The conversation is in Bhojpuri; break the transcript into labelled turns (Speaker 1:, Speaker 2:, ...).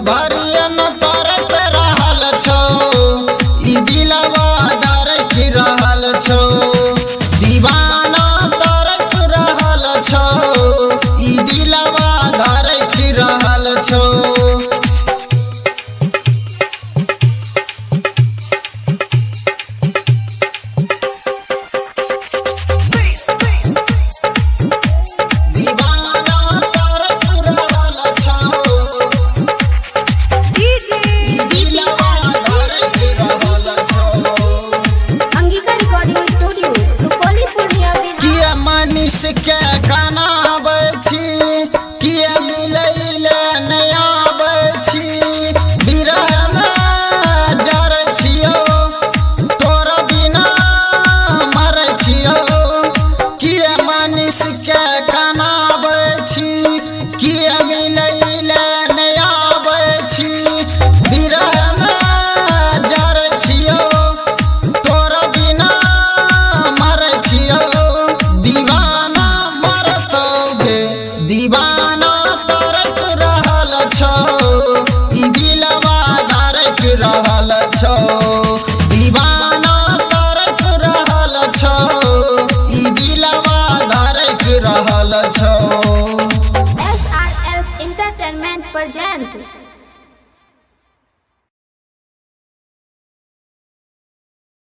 Speaker 1: भरियन तरफ रहल छो ई दिलवा धड़क रहल छो दीवाना तरफ रहल छो ई दिलवा धड़क रहल छो मनीष के गाना बची किया मिलैले नया बची बिरह में जर छियो तोर बिना मर छियो किया मनीष के गाना बची किया मिलैले नया बची बिरह में जर छियो तोर बिना मर छियो दीवाना तरफ रहल छो ई दिलवा धड़क रहल छो दीवाना तरफ रहल छो ई दिलवा धड़क रहल छो।
Speaker 2: SRS Entertainment present